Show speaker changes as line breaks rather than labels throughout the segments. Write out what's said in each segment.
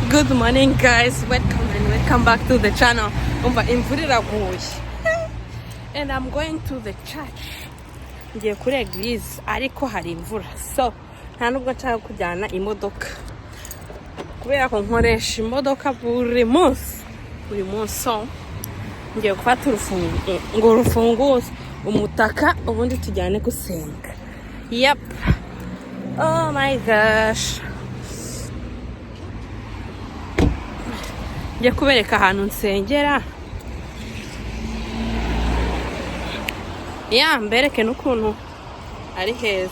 Good morning, guys. Welcome back to the channel. Imvura iraguye. And I'm going to the church. Ngiye kuri eglise ariko hari imvura. So, nta nubwo nshaka kujyana imodoka. Kubera ko nkoresha imodoka buri munsi. So, ngiye gufata urufunguzo umutaka ubundi tujyane gusenga. Yep. Oh my gosh. Ngiye kubereka ahantu nsengera. Mbereke n'ukuntu ari heza.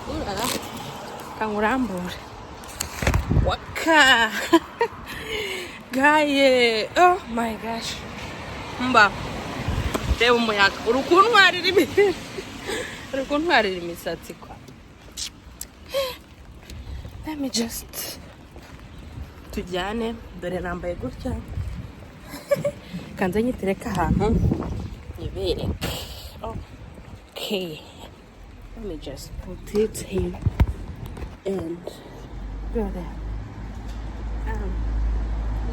Urara kangurambure. Waka. Gaye. Oh my gosh. Mba. Reba umuyaga. Urukuntwarira imisatsi kwa. Let me just tujyane dore nambaye gutya. Kanze nyitereka ahantu nibereke. Okay. Let me just put it here and go there.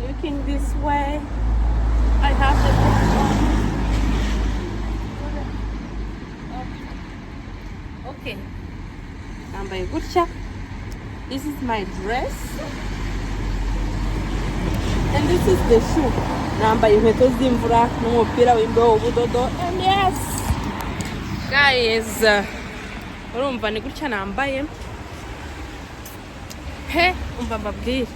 Looking this way, I have the okay. Nambaye gutya. This is my dress. And this is the shoe. Nambaye inkweto z'imvura n'umupira w'imbeho w'ubudodo. And yes, guys, urumva ni gutya nambaye. Umva mbabwire.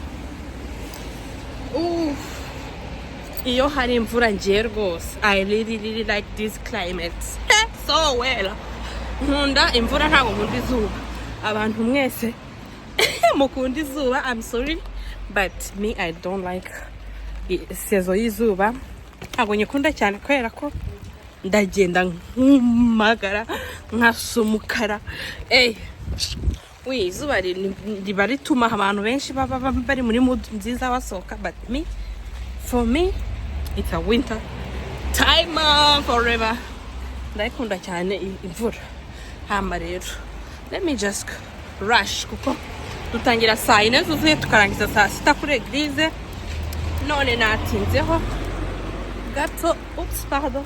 Iyo hari imvura ngiye rwose. I really like this climate. So well. Nkunda imvura ntabwo nkunda izuba. Abantu mwese mukunda izuba, I'm sorry, but me I don't like season y'izuba. Ntabwo nyikunda cyane kubera ko ndagenda nkumagara nkasumukara. Izuba riba rituma abantu benshi baba bari muri mood nziza basohoka, but for me it's a winter time forever. Ndakunda cyane imvura. Hamba rero, let me just rush kuko dutangira saa 4 zuzuye tukarangiza saa 6 kuri eglise. None natinzeho gato. Pardon.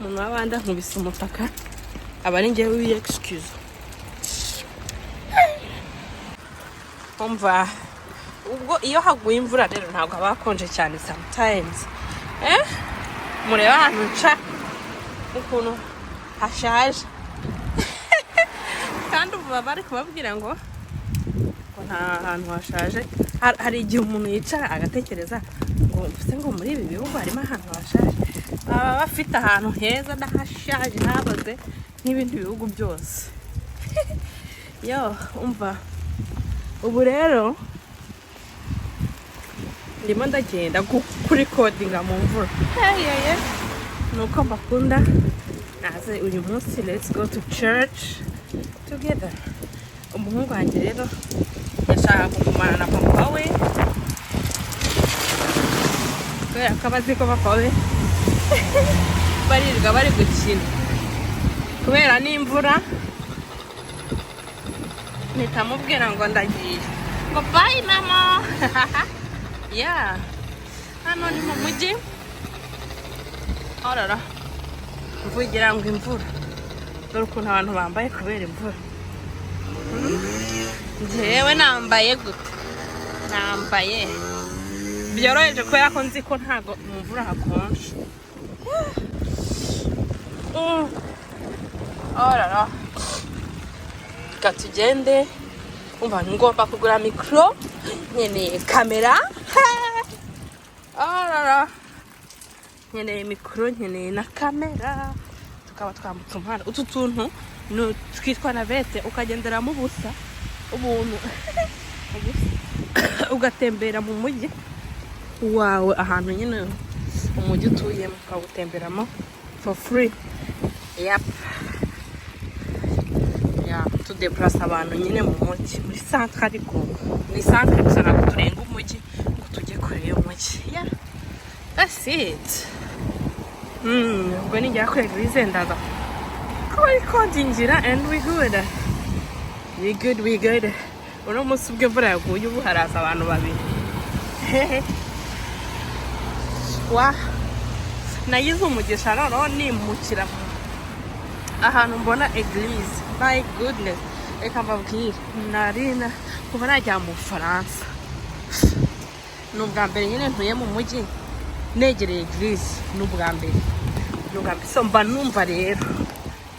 Umuntu wabanda nkubise umutaka abari ngiye wi excuse. Umva ubwo iyo haguye imvura rero ntabwo abakonje cyane sometimes. Mureba ahantu nca ukuntu hashaje. Kandi ubu bari kubabwira ngo nta hantu hashaje. Hari igihe umuntu yicara agatekereza ngo mfite ngo muri ibi bihugu harimo ahantu hashaje. Baba bafite ahantu heza n'ahashaje habaze n'ibindi bihugu byose. Umva ubu rero ndimo ndagenda kuri codinga mu mvura. Nuko mbakunda. Naze uyu munsi let's go to church together. Umuhungu wanjye rero yashaka kugumana na papa we kubera ko abazi ko papa we baririrwa bari gukina kubera n'imvura. Nitamubwira ngo ndagiye ngo bye mama. Hano ni mu mujyi. Mvugira ngo imvura. Dore ukuntu abantu bambaye kubera imvura. Njyewe nambaye gute? Nambaye byoroheje kubera ko nzi ko ntago mu mvura hakonje. Tugende. Umva ngomba kugura micro, nkeneye kamera. Nkeneye micro, nkeneye na kamera. Tukaba twambutse umuhanda. Utu tuntu twitwa navete ukagenderamo ubusa ubuntu ugatembera mu mujyi wawe ahantu nyine umujyi utuyemo ukawutemberamo for free. Tudeplasa abantu nyine mu mujyi muri centre, ariko ni centre gusa ntabwo turenga umujyi ngo tujye kure y'umujyi. That's it. Ubwo nijya kuri eglise ndaza recording and we good. we good. Uno munsi ubwo imvura yaguye ubu haraza abantu babiri. Wa nayize umugisha noneho nimukira ahantu mbona eglise. My goodness, reka mbabwire narina kuva najya mu Bufaransa n'ubwa mbere nyine ntuye mu mujyi negereye eglise n'ubwa mbere so mba numva rero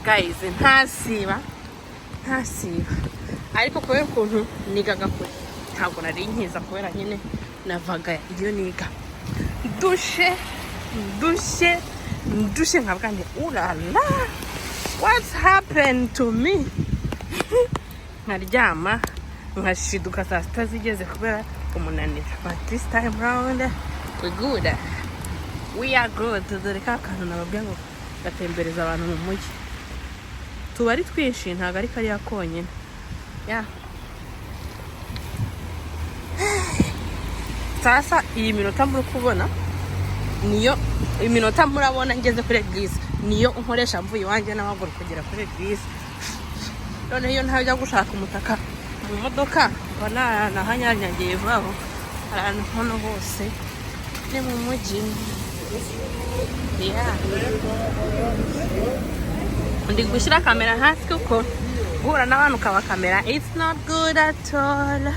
guys ntasiba ariko kubera ukuntu nigaga kure ntabwo nari nkiza kubera nyine navaga iyo niga ndushe nkavuga nti urala what's happened to me nkaryama nkashiduka saa sita zigeze kubera umunaniro, but this time round we are good. Dore ka kantu nababwiye ngo gatembereza abantu mu mujyi tuba ari twinshi ntabwo ari kariya konyine. Sasa iyi minota muri kubona niyo iminota murabona ngeze kuri eglise niyo nkoresha mvuye iwanjye n'amaguru kugera kuri eglise. None iyo ntajya gushaka umutaka mu modoka mbona nahanyanyagiye vaho ahantu hano hose ni mu mujyi. Ndi gushyira kamera hasi kuko guhura n'abantu ukaba kamera it's not good at all.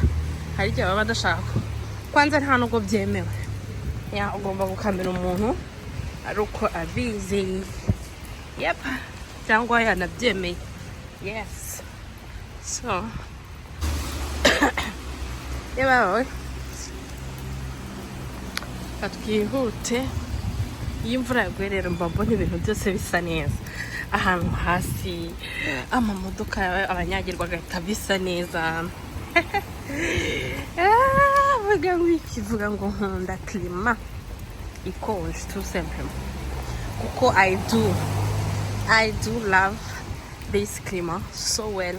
Hari igihe baba badashaka kwanza nta nubwo byemewe. Ugomba gukamera umuntu ari uko abizi cyangwa yanabyemeye. Yes, so yebawe twihute. Iyo imvura yaguye rero mba mbona ibintu byose bisa neza ahantu hasi, amamodoka abanyagirwa agahita bisa neza. Vuga ngo nkunda klima ikonje tout simplement kuko I do love this klima so well,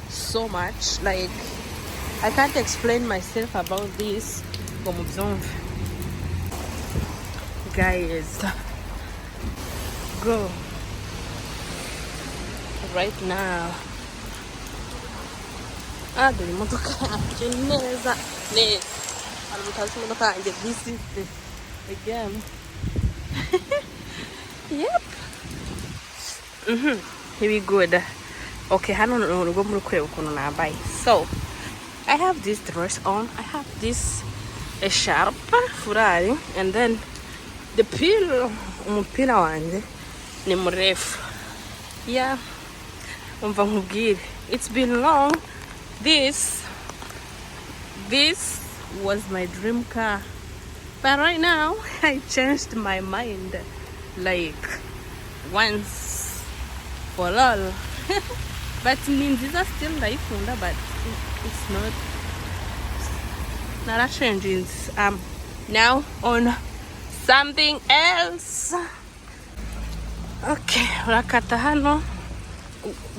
so much, like I can't explain myself about this. Guys, go right now. Dore imodoka yanjye neza hari mutazi imodoka yanjye this is again. Here we good. Okay, hano nurugo muri kureba ukuntu nambaye. So I have this dress on, I have this a sharp furari, and then the umupira wanjye ni murefu. Umva nkubwire, it's been long. This was my dream car, but right now I changed my mind like once for all. But ninziza still ndayikunda, but it's not a change. Now on something else. Okay, urakata hano,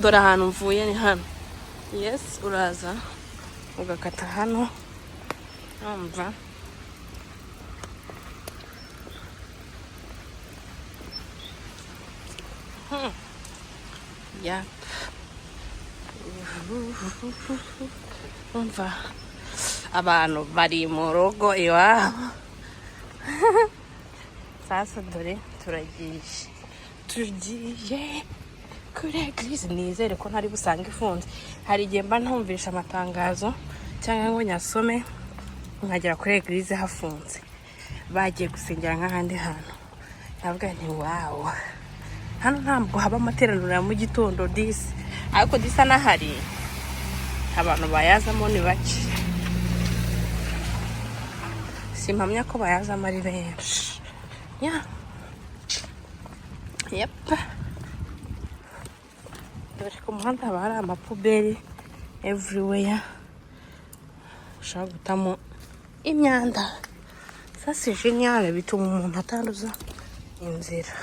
dore ahantu mvuye ni hano. Yes, uraza ugakata hano. Umva umva abantu bari mu rugo iwabo. Sasa dore tugiye kuri eglise. Nizere ko ntari busange ifunze. Hari igihe mba ntumvisha amatangazo cyangwa ngo nyasome nkagera kuri eglise hafunze, bagiye gusengera nk'ahandi hantu. Navuga nti wow, hano ntabwo haba amateraniro ya mu gitondo disi, ariko disa n'ahari abantu bayazamo ni bake. Simpamya ko bayazamo ari benshi. Dore ku muhanda haba hari amapuberi everywhere ushobora gutamo imyanda. Ça c'est génial, bituma umuntu atanduza inzira.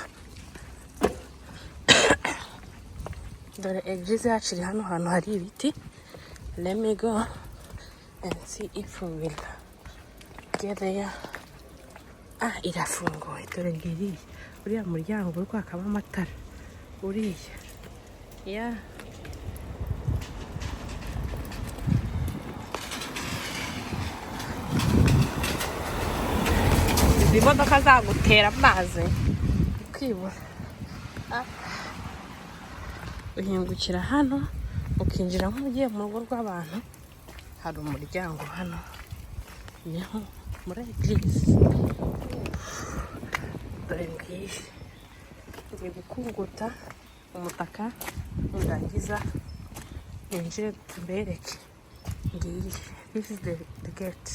Dore eglise yacu iri hano hantu hari ibiti. Let me go and see if we will get there. Irafunguye. Dore ngiriye uriya muryango uri kwakamo amatara uriya. imodoka zagutera amazi ukibura. Uhingukira hano ukinjira nk'ugiye mu rugo rw'abantu, hari umuryango hano niho muri eglise. Dore ngiyi ngiye gukunguta umutaka ndangiza ninjire tubereke. Ngiyi, this is the gate.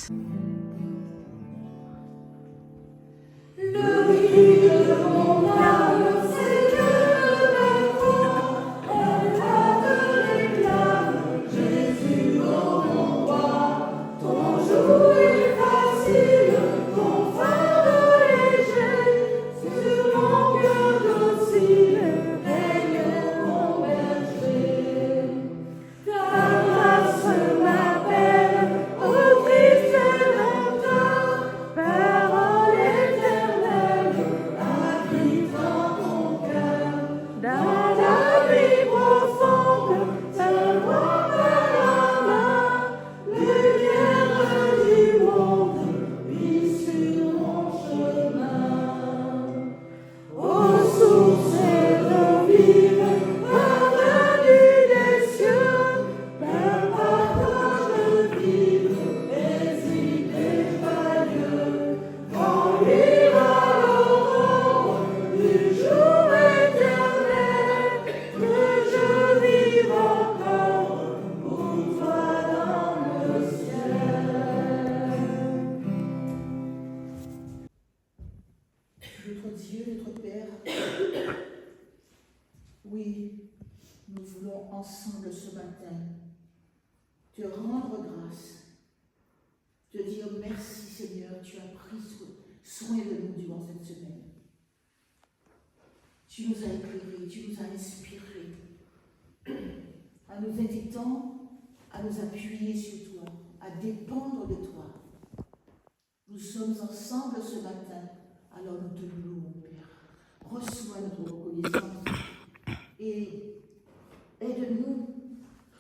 Notre Dieu, notre Père, oui, nous voulons ensemble ce matin te rendre grâce, te dire merci Seigneur, tu as pris soin de nous durant cette semaine. Tu nous as éclairés, tu nous as inspirés, en nous invitant à nous appuyer sur toi, à dépendre de toi. Nous sommes ensemble ce matin. Alors nous te louons, Père. Reçois notre reconnaissance et aide-nous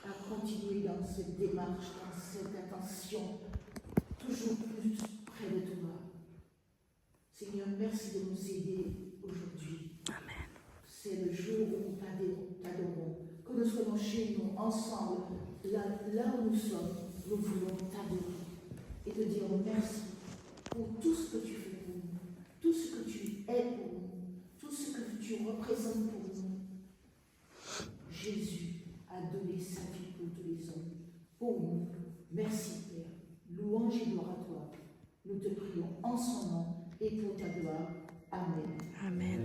à continuer dans cette démarche, dans cette attention, toujours plus près de toi. Seigneur, merci de nous aider aujourd'hui.
Amen.
C'est le jour où nous t'adorons. Que nous soyons chez nous, ensemble, là où nous sommes, nous voulons t'adorer et te dire merci pour tout ce que tu fais pour nous. Tout ce que tu es pour nous, tout ce que tu représentes pour nous. Jésus a donné sa vie pour tous les hommes, pour nous. Merci Père. Louange et gloire à toi. Nous te prions en son nom et pour ta gloire. Amen.
Amen.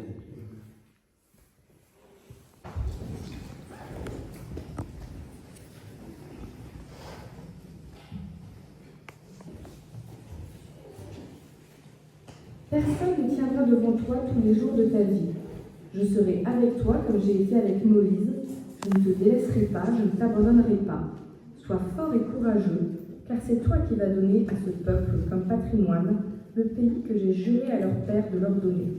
Personne ne tiendra devant toi tous les jours de ta vie. Je serai avec toi comme j'ai été avec Moïse. Je ne te délaisserai pas, je ne t'abandonnerai pas. Sois fort et courageux, car c'est toi qui vas donner à ce peuple comme patrimoine le pays que j'ai juré à leur père de leur donner.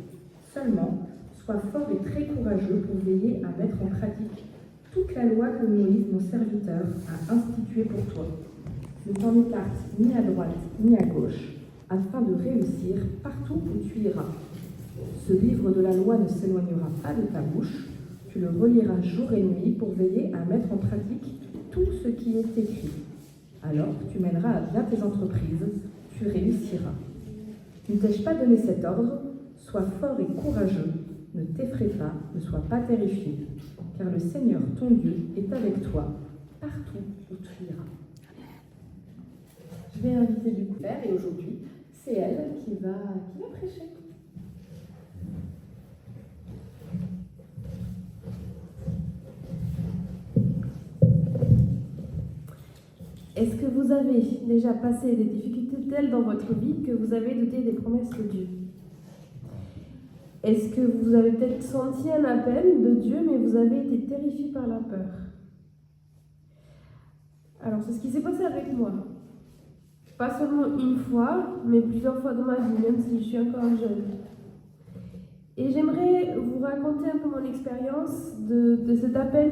Seulement, sois fort et très courageux pour veiller à mettre en pratique toute la loi que Moïse, mon serviteur, a instituée pour toi. Ne t'en écarte ni à droite ni à gauche, afin de réussir partout où tu iras. Ce livre de la loi ne s'éloignera pas de ta bouche, tu le reliras jour et nuit pour veiller à mettre en pratique tout ce qui est écrit. Alors tu mèneras à bien tes entreprises, tu réussiras. Ne t'ai-je pas donné cet ordre? Sois fort et courageux, ne t'effraie pas, ne sois pas terrifié, car le Seigneur ton Dieu est avec toi, partout où tu iras. Je vais inviter du coup Père et aujourd'hui, c'est elle qui va prêcher.
Est-ce que vous avez déjà passé des difficultés telles dans votre vie que vous avez douté des promesses de Dieu? Est-ce que vous avez peut-être senti un appel de Dieu, mais vous avez été terrifié par la peur? Alors, c'est ce qui s'est passé avec moi. Pas seulement une fois, mais plusieurs fois dans ma vie, même si je suis encore jeune. Et j'aimerais vous raconter un peu mon expérience de cet appel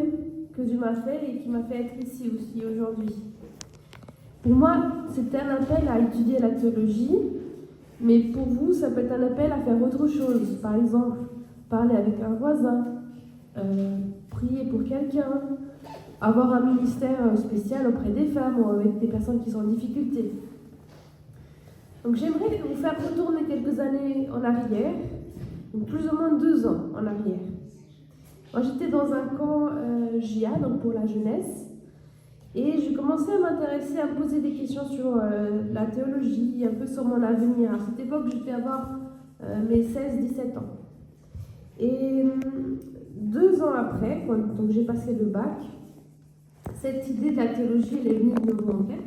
que Dieu m'a fait et qui m'a fait être ici aussi aujourd'hui. Pour moi, c'était un appel à étudier la théologie, Mais pour vous, ça peut être un appel à faire autre chose. Par exemple, parler avec un voisin, prier pour quelqu'un, avoir un ministère spécial auprès des femmes ou avec des personnes qui sont en difficulté. Donc j'aimerais vous faire retourner quelques années en arrière, donc plus ou moins 2 ans en arrière. Moi j'étais dans un camp JA, donc pour la jeunesse, et je commençais à m'intéresser, à me poser des questions sur la théologie, un peu sur mon avenir. À cette époque, je devais avoir mes 16-17 ans. Et 2 ans après, donc j'ai passé le bac, cette idée de la théologie, elle est venue de nouveau en tête.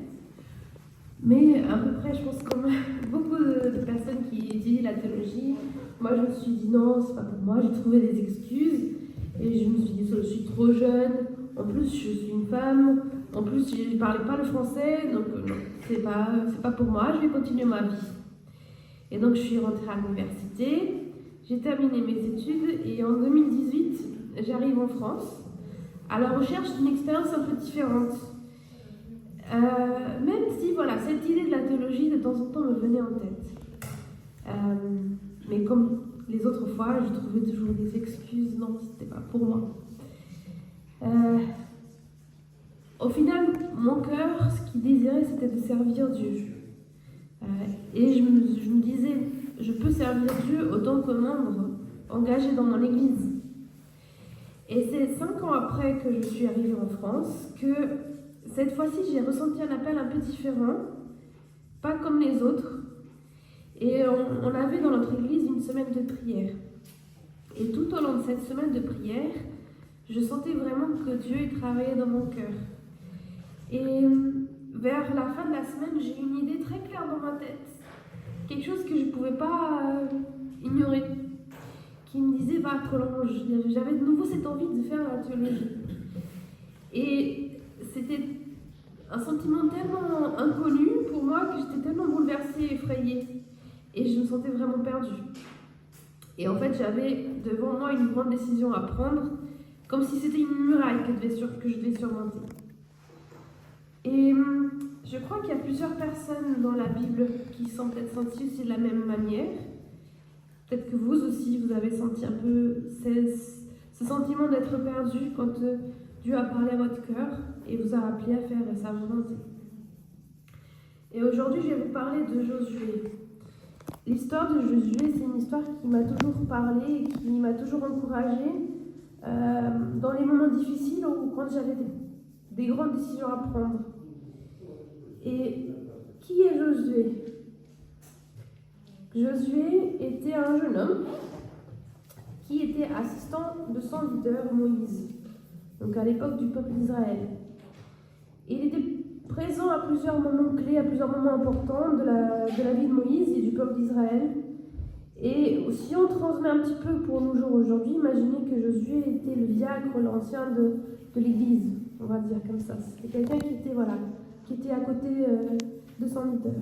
Mais à peu près, je pense comme beaucoup de personnes qui étudient la théologie, moi je me suis dit non, c'est pas pour moi, j'ai trouvé des excuses. Et je me suis dit, je suis trop jeune, en plus je suis une femme, en plus je ne parlais pas le français, donc non, c'est pas pour moi, je vais continuer ma vie. Et donc je suis rentrée à l'université, j'ai terminé mes études et en 2018, j'arrive en France à la recherche d'une expérience un peu différente. Même si voilà, cette idée de la théologie de temps en temps me venait en tête. Mais comme les autres fois, je trouvais toujours des excuses, non, c'était pas pour moi. Au final, mon cœur, ce qu'il désirait, c'était de servir Dieu. Et je me disais, je peux servir Dieu autant que membre engagé dans mon église. Et c'est 5 ans après que je suis arrivée en France que cette fois-ci, j'ai ressenti un appel un peu différent, pas comme les autres. Et on avait dans notre église une semaine de prière. Et tout au long de cette semaine de prière, je sentais vraiment que Dieu travaillait dans mon cœur. Et vers la fin de la semaine, j'ai eu une idée très claire dans ma tête. Quelque chose que je ne pouvais pas ignorer. Qui me disait, va, prolonge. J'avais de nouveau cette envie de faire la théologie. Et c'était un sentiment tellement inconnu pour moi que j'étais tellement bouleversée, effrayée. Et je me sentais vraiment perdue. Et en fait, j'avais devant moi une grande décision à prendre, comme si c'était une muraille que je devais surmonter. Et je crois qu'il y a plusieurs personnes dans la Bible qui sont peut-être senties aussi de la même manière. Peut-être que vous aussi, vous avez senti un peu ce sentiment d'être perdu quand Dieu a parlé à votre cœur et vous a appelé à faire sa volonté. Et aujourd'hui, je vais vous parler de Josué. L'histoire de Josué, c'est une histoire qui m'a toujours parlé et qui m'a toujours encouragée dans les moments difficiles ou quand j'avais des grandes décisions à prendre. Et qui est Josué ? Josué était un jeune homme qui était assistant de son leader Moïse, donc à l'époque du peuple d'Israël. Il était présent à plusieurs moments clés, à plusieurs moments importants de la vie de Moïse et du peuple d'Israël. Et si on transmet un petit peu pour nos jours aujourd'hui, imaginez que Josué était le diacre, l'ancien de l'Église, on va dire comme ça. C'était quelqu'un qui était à côté de son leader.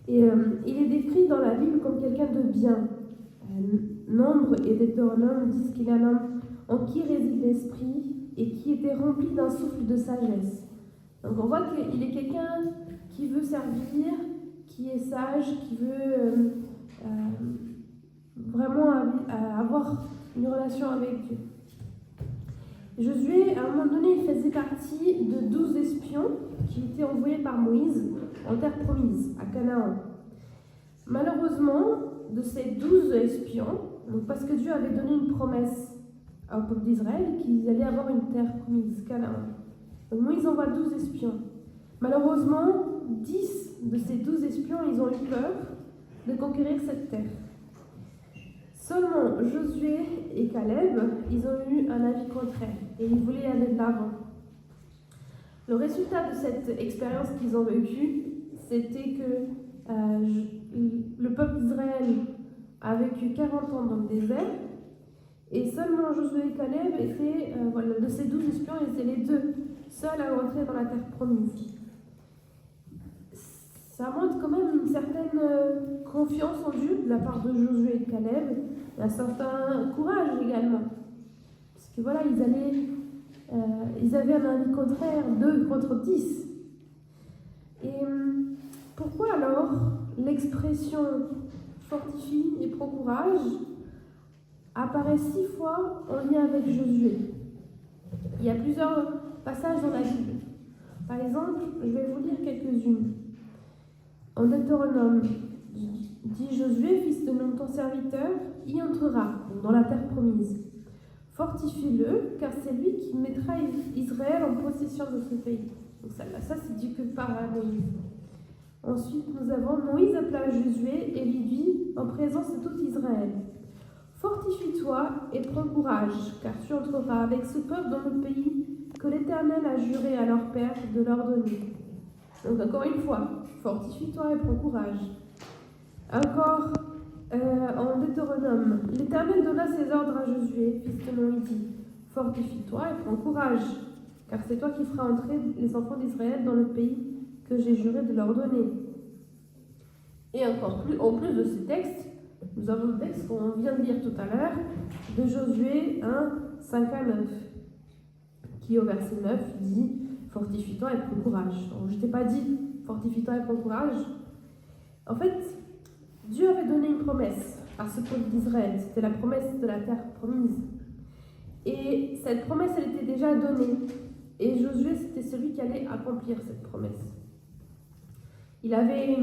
Et il est décrit dans la Bible comme quelqu'un de bien. Nombre et Deutéronome disent qu'il est un homme en qui réside l'esprit et qui était rempli d'un souffle de sagesse. Donc on voit qu'il est quelqu'un qui veut servir, qui est sage, qui veut vraiment avoir une relation avec Dieu. Josué, à un moment donné, il faisait partie de 12 espions qui étaient envoyés par Moïse en terre promise, à Canaan. Malheureusement, de ces 12 espions, donc parce que Dieu avait donné une promesse au peuple d'Israël qu'ils allaient avoir une terre promise, Canaan. Donc Moïse envoie 12 espions. Malheureusement, 10 de ces 12 espions, ils ont eu peur de conquérir cette terre. Seulement Josué et Caleb, ils ont eu un avis contraire et ils voulaient aller de l'avant. Le résultat de cette expérience qu'ils ont vécue, c'était que le peuple d'Israël a vécu 40 ans dans le désert et seulement Josué et Caleb étaient, de ces 12 espions, ils étaient les 2 seuls à rentrer dans la terre promise. Ça montre quand même une certaine confiance en Dieu de la part de Josué et de Caleb, et un certain courage également. Parce que voilà, ils avaient un avis contraire, 2 contre 10. Et Pourquoi alors l'expression fortifie et prend courage apparaît 6 fois en lien avec Josué? Il y a plusieurs passages dans la Bible. Par exemple, je vais vous lire quelques-unes. En Deutéronome, dit Josué, fils de Nun, ton serviteur, y entrera, dans la terre promise. Fortifie-le, car c'est lui qui mettra Israël en possession de ce pays. Donc ça c'est dit que par Moïse. Ensuite, nous avons Moïse appela Josué et lui dit, en présence de tout Israël, fortifie-toi et prends courage, car tu entreras avec ce peuple dans le pays que l'Éternel a juré à leur père de leur donner. Donc encore une fois, fortifie-toi et prends courage. Encore en Deutéronome, l'Éternel donna ses ordres à Josué, fils de Nun, dit, fortifie-toi et prends courage, car c'est toi qui feras entrer les enfants d'Israël dans le pays que j'ai juré de leur donner. Et encore plus, en plus de ces textes, nous avons le texte qu'on vient de lire tout à l'heure, de Josué 1, 5 à 9, qui au verset 9 dit « Fortifie-toi et prends courage ». Donc, je ne t'ai pas dit « Fortifie-toi et prends courage ». En fait, Dieu avait donné une promesse à ce peuple d'Israël. C'était la promesse de la terre promise. Et cette promesse, elle était déjà donnée. Et Josué, c'était celui qui allait accomplir cette promesse. Il avait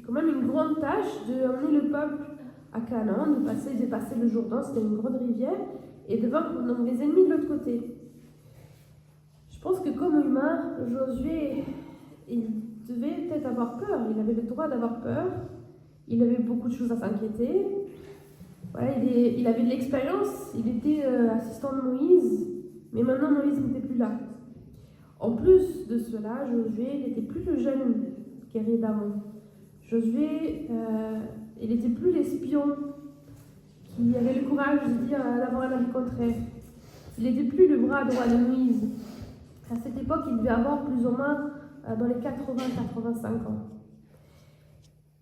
quand même une grande tâche de emmener le peuple à Canaan, de dépasser le Jourdain, c'était une grande rivière, et de vaincre donc les ennemis de l'autre côté. Je pense que comme humain, Josué, il devait peut-être avoir peur, il avait le droit d'avoir peur, il avait beaucoup de choses à s'inquiéter. Voilà, il avait de l'expérience, il était assistant de Moïse, mais maintenant Moïse n'était plus là. En plus de cela, Josué n'était plus le jeune guerrier d'Amon. Josué, il n'était plus l'espion qui avait le courage de dire d'avoir un avis contraire. Il n'était plus le bras droit de Moïse. À cette époque, il devait avoir plus ou moins dans les 80-85 ans.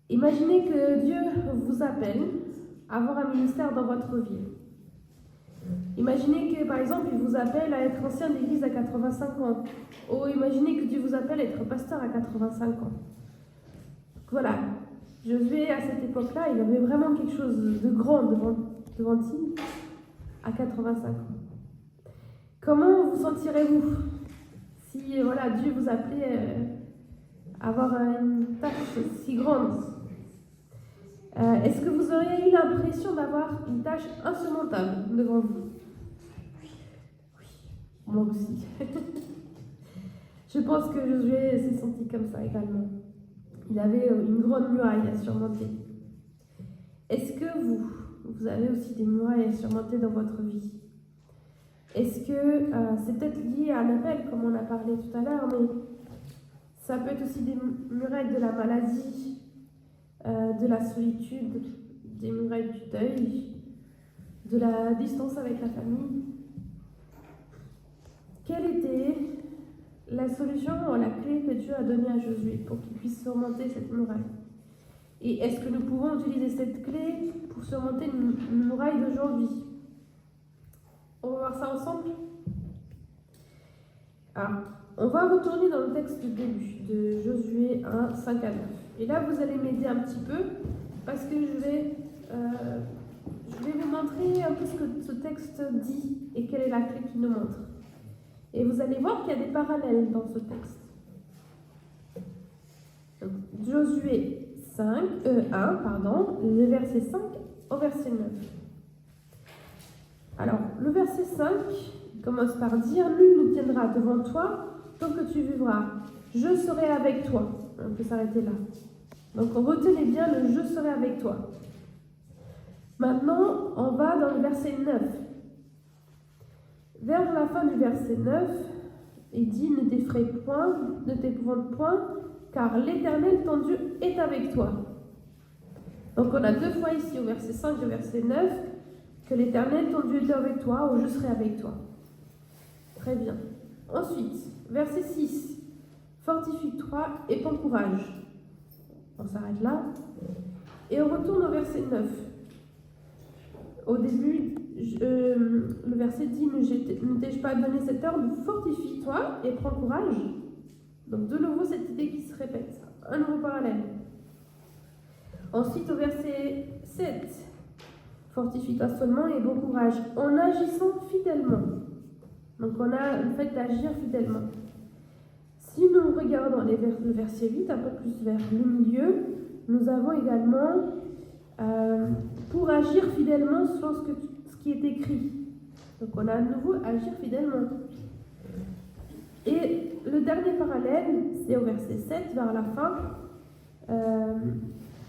Imaginez que Dieu vous appelle à avoir un ministère dans votre vie. Imaginez que, par exemple, il vous appelle à être ancien d'église à 85 ans. Ou imaginez que Dieu vous appelle à être pasteur à 85 ans. Voilà. Josué, à cette époque-là, il avait vraiment quelque chose de grand devant lui à 85 ans. Comment vous sentirez-vous si voilà, Dieu vous appelait à avoir une tâche si grande? Est-ce que vous auriez eu l'impression d'avoir une tâche insurmontable devant vous? Oui, moi aussi. Je pense que Josué s'est senti comme ça également. Il avait une grande muraille à surmonter. Est-ce que vous avez aussi des murailles à surmonter dans votre vie? Est-ce que c'est peut-être lié à l'appel, comme on a parlé tout à l'heure, mais ça peut être aussi des murailles de la maladie, de la solitude, des murailles du deuil, de la distance avec la famille. Quelle était la solution ou la clé que Dieu a donnée à Josué pour qu'il puisse surmonter cette muraille? Et est-ce que nous pouvons utiliser cette clé pour surmonter une muraille d'aujourd'hui? On va voir ça ensemble. Alors, on va retourner dans le texte du début de Josué 1, 5 à 9. Et là, vous allez m'aider un petit peu parce que je vais vous montrer un peu ce que ce texte dit et quelle est la clé qu'il nous montre. Et vous allez voir qu'il y a des parallèles dans ce texte. Donc, Josué 1, le verset 5 au verset 9. Alors, le verset 5 commence par dire « Nul ne tiendra devant toi tant que tu vivras. Je serai avec toi. » On peut s'arrêter là. Donc, retenez bien le « Je serai avec toi ». Maintenant, on va dans le verset 9. Vers la fin du verset 9, il dit « Ne t'effraie point, ne t'épouvante point, car l'Éternel, ton Dieu, est avec toi. » Donc, on a deux fois ici, au verset 5 et au verset 9, que l'Éternel, ton Dieu, est avec toi, ou je serai avec toi. Très bien. Ensuite, verset 6. Fortifie-toi et prends courage. On s'arrête là. Et on retourne au verset 9. Au début, le verset dit ne t'ai-je pas donné cet ordre? Fortifie-toi et prends courage. Donc, de nouveau, cette idée qui se répète. un nouveau parallèle. Ensuite, au verset 7, fortifie-toi seulement et bon courage en agissant fidèlement. Donc, on a le fait d'agir fidèlement. Si nous regardons le verset 8, un peu plus vers le milieu, nous avons également pour agir fidèlement selon ce qui est écrit. Donc, on a à nouveau agir fidèlement. Et le dernier parallèle, c'est au verset 7, vers la fin,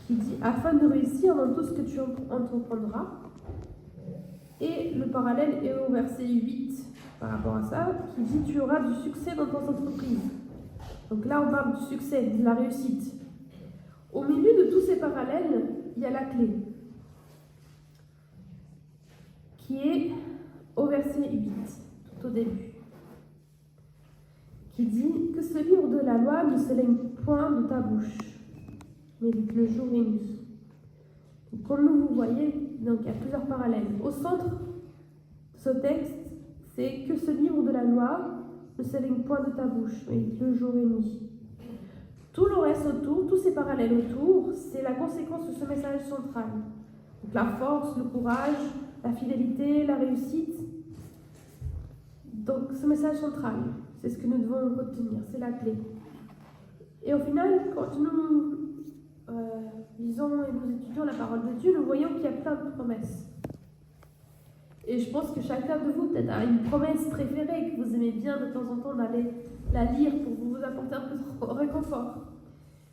qui dit « Afin de réussir dans tout ce que tu entreprendras ». Et le parallèle est au verset 8, par rapport à ça, qui dit « Tu auras du succès dans ton entreprise ». Donc là, on parle du succès, de la réussite. Au milieu de tous ces parallèles, il y a la clé, qui est au verset 8, tout au début, qui dit que ce livre de la loi ne s'éloigne point de ta bouche, mais le jour et nuit. Donc, comme vous voyez, donc, il y a plusieurs parallèles. Au centre de ce texte, c'est que ce livre de la loi ne s'éloigne point de ta bouche, mais le jour et nuit. Tout le reste autour, tous ces parallèles autour, c'est la conséquence de ce message central. Donc la force, le courage, la fidélité, la réussite. Donc ce message central, c'est ce que nous devons retenir, c'est la clé. Et au final, quand nous lisons et nous étudions la parole de Dieu, nous voyons qu'il y a plein de promesses. Et je pense que chacun de vous peut-être a une promesse préférée que vous aimez bien de temps en temps d'aller la lire pour vous apporter un peu de réconfort.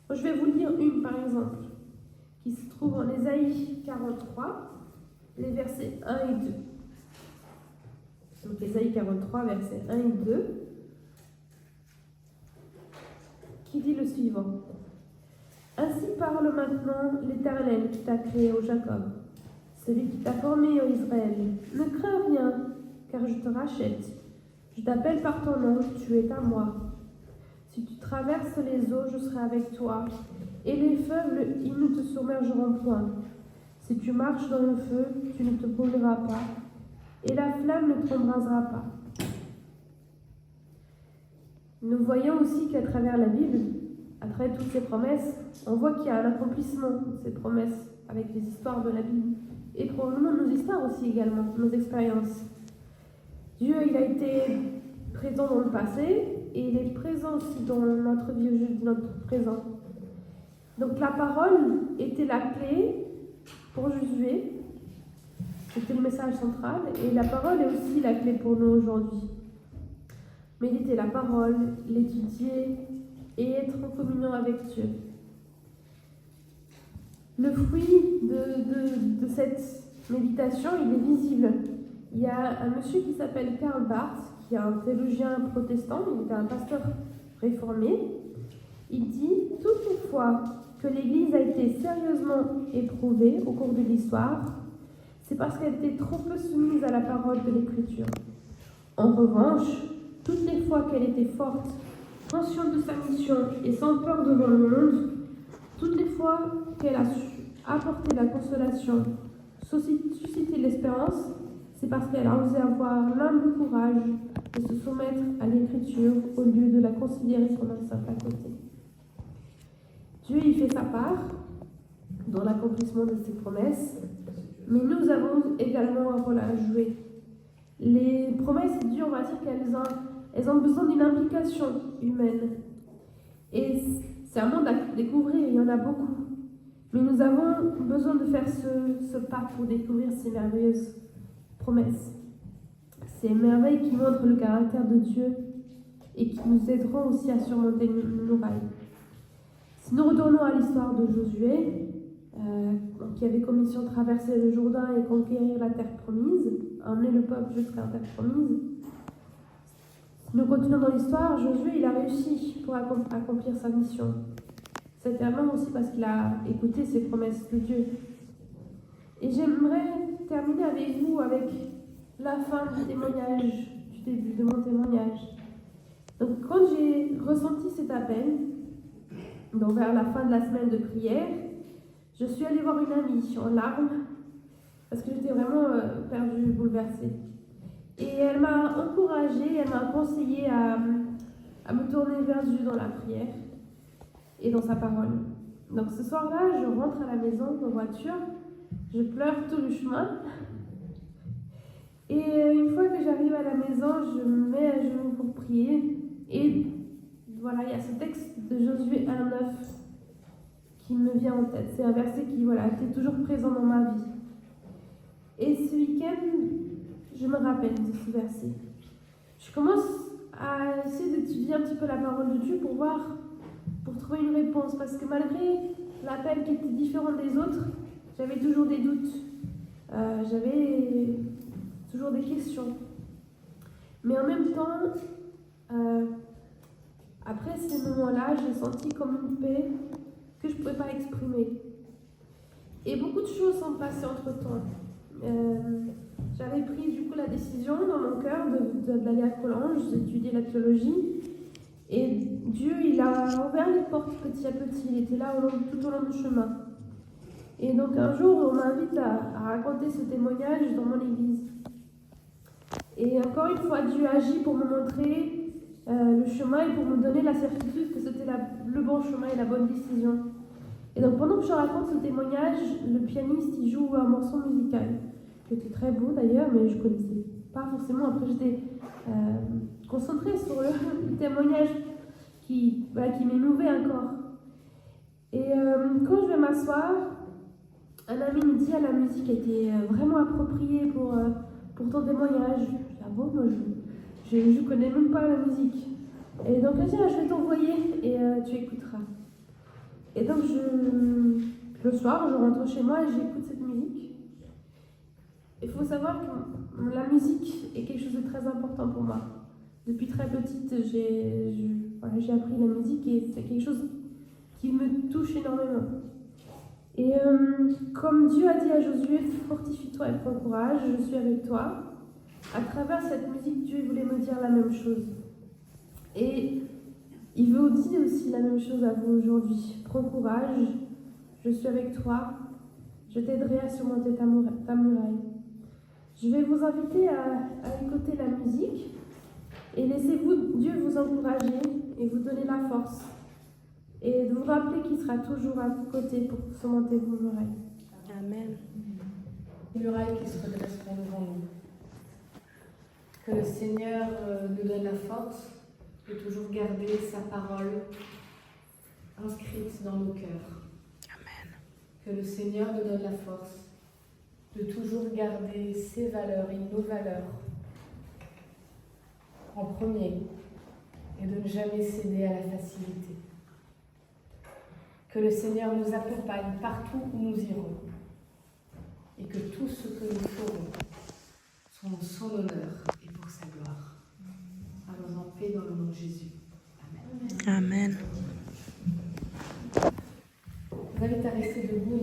Moi, je vais vous lire une par exemple, qui se trouve en Ésaïe 43, les versets 1 et 2. Donc Ésaïe 43, versets 1 et 2, qui dit le suivant. Ainsi parle maintenant l'Éternel qui t'a créé, ô Jacob, celui qui t'a formé, ô Israël. Ne crains rien, car je te rachète. Je t'appelle par ton nom, tu es à moi. Si tu traverses les eaux, je serai avec toi, et les fleuves, ils ne te submergeront point. Si tu marches dans le feu, tu ne te brûleras pas, et la flamme ne t'embrasera pas. Nous voyons aussi qu'à travers la Bible, à travers toutes ces promesses, on voit qu'il y a un accomplissement de ces promesses avec les histoires de la Bible, et probablement nos histoires aussi également, nos expériences. Dieu, il a été présent dans le passé, et il est présent aussi dans notre vie aujourd'hui, notre présent. Donc la parole était la clé pour Josué, c'était le message central, et la parole est aussi la clé pour nous aujourd'hui. Méditer la parole, l'étudier et être en communion avec Dieu. Le fruit de cette méditation, il est visible. Il y a un monsieur qui s'appelle Karl Barth, qui est un théologien protestant, il était un pasteur réformé. Il dit « Toutes les fois que l'Église a été sérieusement éprouvée au cours de l'histoire, c'est parce qu'elle était trop peu soumise à la parole de l'Écriture. En revanche, toutes les fois qu'elle était forte, consciente de sa mission et sans peur devant le monde, toutes les fois qu'elle a su apporter la consolation, susciter l'espérance, c'est parce qu'elle a osé avoir l'humble courage de se soumettre à l'Écriture au lieu de la considérer comme un simple à côté. Dieu y fait sa part dans l'accomplissement de ses promesses, mais nous avons également un rôle à jouer. Les promesses de Dieu, on va dire qu'elles ont besoin d'une implication humaine. Et c'est un monde à découvrir, il y en a beaucoup. Mais nous avons besoin de faire ce pas pour découvrir ces merveilleuses promesses. Ces merveilles qui montrent le caractère de Dieu et qui nous aideront aussi à surmonter nos murailles. Si nous retournons à l'histoire de Josué, qui avait commission de traverser le Jourdain et conquérir la terre promise, emmener le peuple jusqu'à la terre promise. Si nous continuons dans l'histoire, Josué, il a réussi pour accomplir sa mission. Certainement aussi parce qu'il a écouté ces promesses de Dieu. Et j'aimerais terminer avec vous avec la fin du témoignage, du début de mon témoignage. Donc quand j'ai ressenti cet appel, donc vers la fin de la semaine de prière, je suis allée voir une amie en larmes, parce que j'étais vraiment perdue, bouleversée. Et elle m'a encouragée, elle m'a conseillé à me tourner vers Dieu dans la prière. et dans sa parole. Donc ce soir-là, je rentre à la maison en voiture, je pleure tout le chemin. Et une fois que j'arrive à la maison, je me mets à genoux pour prier. Et voilà, il y a ce texte de Josué 1,9 qui me vient en tête. C'est un verset qui était toujours présent dans ma vie. Et ce week-end, je me rappelle de ce verset. Je commence à essayer d'étudier un petit peu la parole de Dieu pour trouver une réponse. Parce que malgré l'appel qui était différent des autres, j'avais toujours des doutes. J'avais toujours des questions. Mais en même temps, après ces moments-là, j'ai senti comme une paix que je ne pouvais pas exprimer. Et beaucoup de choses sont passées entre-temps. J'avais pris du coup la décision dans mon cœur d'aller à Collonges, d'étudier la théologie. Et Dieu, il a ouvert les portes petit à petit. Il était là tout au long du chemin. Et donc un jour, on m'invite à raconter ce témoignage dans mon église. Et encore une fois, Dieu agit pour me montrer le chemin et pour me donner la certitude que c'était le bon chemin et la bonne décision. Et donc pendant que je raconte ce témoignage, le pianiste il joue un morceau musical qui était très beau d'ailleurs, mais je ne connaissais pas forcément. Après j'étais concentrée sur le témoignage qui m'émouvait encore. Et quand je vais m'asseoir, un ami me dit la musique était vraiment appropriée pour ton témoignage. Je dis ah bon, moi je connais même pas la musique. Et donc elle dit je vais t'envoyer et tu écouteras. Et donc le soir, je rentre chez moi et j'écoute cette musique. Il faut savoir que la musique est quelque chose de très important pour moi. Depuis très petite, j'ai appris la musique et c'est quelque chose qui me touche énormément. Et comme Dieu a dit à Josué, fortifie-toi et prends courage, je suis avec toi. À travers cette musique, Dieu voulait me dire la même chose. Et il veut dire aussi la même chose à vous aujourd'hui. Prends courage, je suis avec toi, je t'aiderai à surmonter ta muraille. Je vais vous inviter à écouter la musique et laissez-vous Dieu vous encourager et vous donner la force. Et de vous rappeler qu'il sera toujours à vos côtés pour surmonter vos murailles.
Amen.
Une muraille qui se redresseront devant nous. Que le Seigneur nous donne la force de toujours garder sa parole inscrite dans nos cœurs.
Amen.
Que le Seigneur nous donne la force de toujours garder ses valeurs et nos valeurs en premier et de ne jamais céder à la facilité. Que le Seigneur nous accompagne partout où nous irons et que tout ce que nous ferons soit en son honneur et pour sa gloire. Allons en paix dans le nom de Jésus. Amen.
Amen.
Je vous invite à rester debout.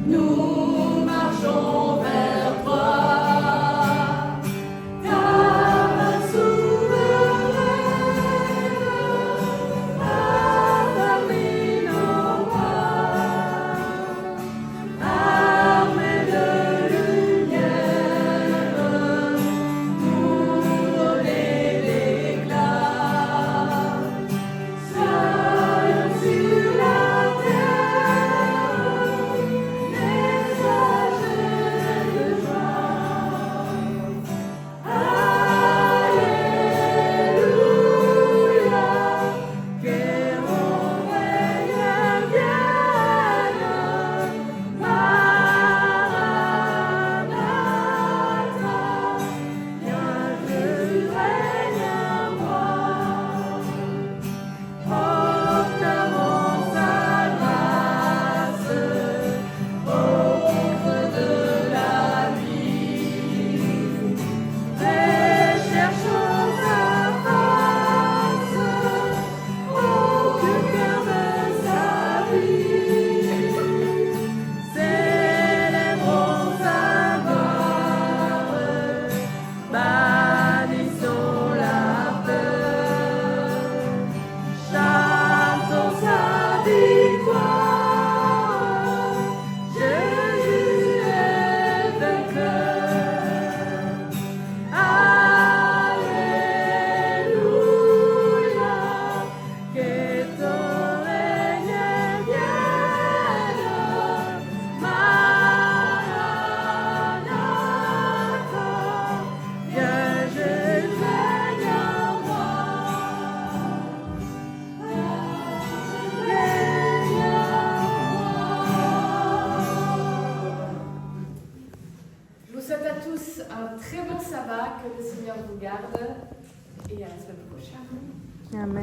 Nous marchons vers toi, car un souverain a fermé nos pas, armé de lumière, pour donner l'éclat.
un très bon sabbat, que le Seigneur vous garde et à la semaine prochaine.
Amen.